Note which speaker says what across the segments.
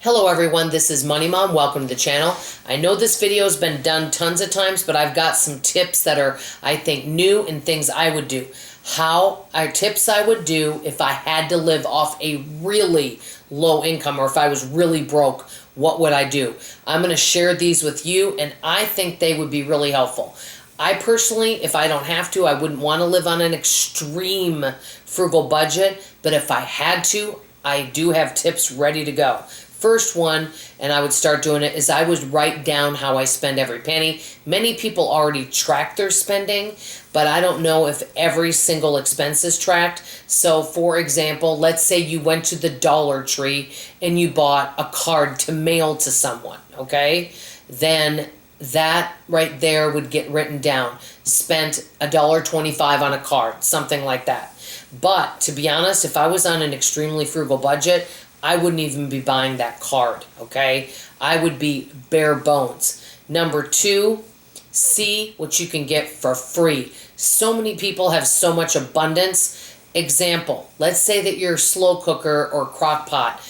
Speaker 1: Hello everyone, this is Money Mom. Welcome to the channel. I know this video has been done tons of times, but I've got some tips that are, I think, new and things I would do. Tips I would do if I had to live off a really low income or if I was really broke, what would I do? I'm going to share these with you and I think they would be really helpful. I personally, if I don't have to, I wouldn't want to live on an extreme frugal budget, but if I had to, I do have tips ready to go. First one, and I would start doing it, is I would write down how I spend every penny. Many people already track their spending, but I don't know if every single expense is tracked. So for example, let's say you went to the Dollar Tree and you bought a card to mail to someone, okay? Then that right there would get written down. Spent $1.25 on a card, something like that. But to be honest, if I was on an extremely frugal budget, I wouldn't even be buying that card, okay? I would be bare bones. Number two, see what you can get for free. So many people have so much abundance. Example, let's say that your slow cooker or crock pot,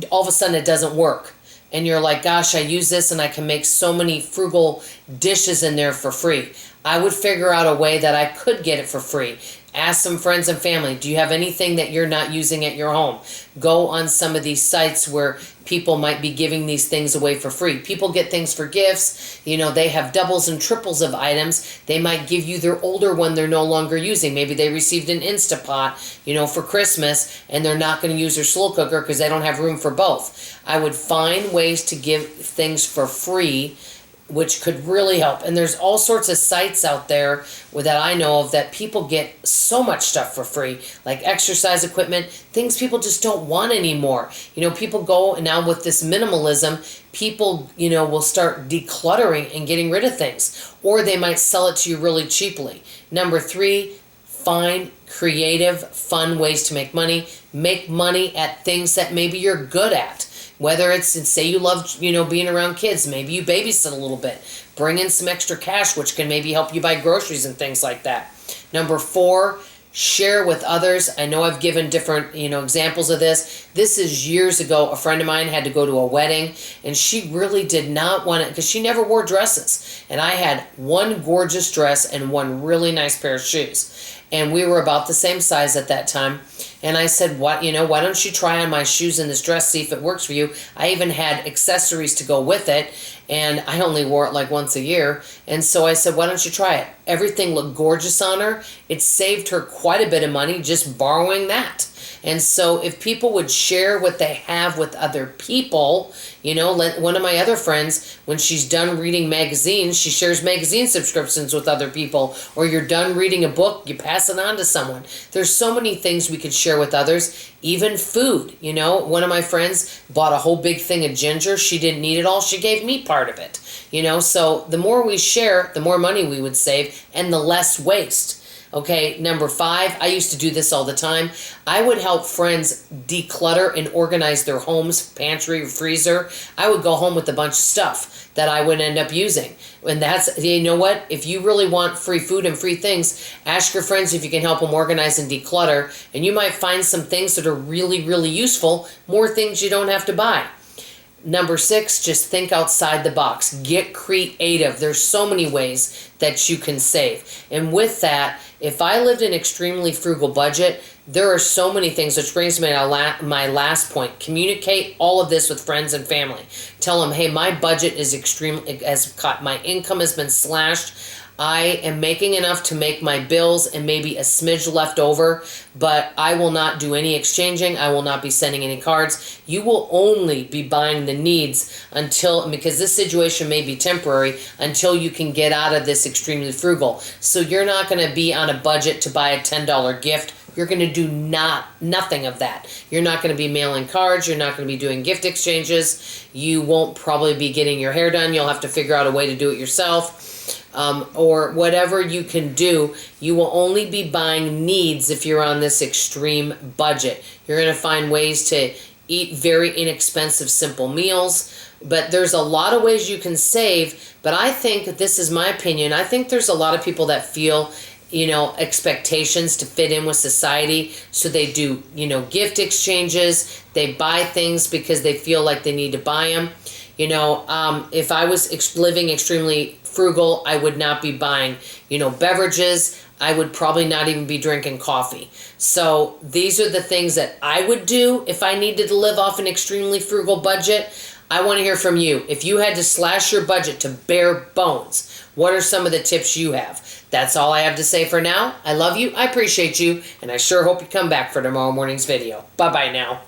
Speaker 1: all of a sudden it doesn't work. And you're like, gosh, I use this and I can make so many frugal dishes in there for free. I would figure out a way that I could get it for free. Ask some friends and family, do you have anything that you're not using at your home? Go on some of these sites where people might be giving these things away for free. People get things for gifts. You know, they have doubles and triples of items. They might give you their older one they're no longer using. Maybe they received an Instapot, you know, for Christmas, and they're not going to use their slow cooker because they don't have room for both. I would find ways to give things for free, which could really help. And there's all sorts of sites out there that I know of that people get so much stuff for free, like exercise equipment, things people just don't want anymore. You know, people go now with this minimalism, people, you know, will start decluttering and getting rid of things, or they might sell it to you really cheaply. Number three, find creative, fun ways to make money. Make money at things that maybe you're good at. Whether it's, say you love, you know, being around kids, maybe you babysit a little bit. Bring in some extra cash, which can maybe help you buy groceries and things like that. Number four, share with others. I know I've given different, you know, examples of this. This is years ago. A friend of mine had to go to a wedding, and she really did not want it because she never wore dresses. And I had one gorgeous dress and one really nice pair of shoes. And we were about the same size at that time. And I said, why don't you try on my shoes and this dress, see if it works for you. I even had accessories to go with it, and I only wore it like once a year. And so I said, why don't you try it? Everything looked gorgeous on her. It saved her quite a bit of money just borrowing that. And so if people would share what they have with other people, you know, one of my other friends, when she's done reading magazines, she shares magazine subscriptions with other people. Or you're done reading a book, you pass it on to someone. There's so many things we could share with others. Even food, you know. One of my friends bought a whole big thing of ginger. She didn't need it all. She gave me part of it, you know. So the more we share, the more money we would save and the less waste. Okay, number five, I used to do this all the time. I would help friends declutter and organize their homes, pantry, freezer. I would go home with a bunch of stuff that I would end up using. And that's, you know what? If you really want free food and free things, ask your friends if you can help them organize and declutter. And you might find some things that are really, really useful, more things you don't have to buy. Number six, just think outside the box. Get creative. There's so many ways that you can save. And with that, if I lived an extremely frugal budget, there are so many things, which brings me to my last point. Communicate all of this with friends and family. Tell them, hey, my budget is my income has been slashed. I am making enough to make my bills and maybe a smidge left over, but I will not do any exchanging. I will not be sending any cards. You will only be buying the needs because this situation may be temporary, until you can get out of this extremely frugal. So you're not going to be on a budget to buy a $10 gift. You're going to do nothing of that. You're not going to be mailing cards. You're not going to be doing gift exchanges. You won't probably be getting your hair done. You'll have to figure out a way to do it yourself. Or whatever you can do. You will only be buying needs if you're on this extreme budget. You're going to find ways to eat very inexpensive, simple meals. But there's a lot of ways you can save. But I think, this is my opinion, I think there's a lot of people that feel you know, expectations to fit in with society. So they do, you know, gift exchanges. They buy things because they feel like they need to buy them. You know, if I was living extremely frugal, I would not be buying, beverages. I would probably not even be drinking coffee. So these are the things that I would do if I needed to live off an extremely frugal budget. I want to hear from you. If you had to slash your budget to bare bones, what are some of the tips you have? That's all I have to say for now. I love you, I appreciate you, and I sure hope you come back for tomorrow morning's video. Bye-bye now.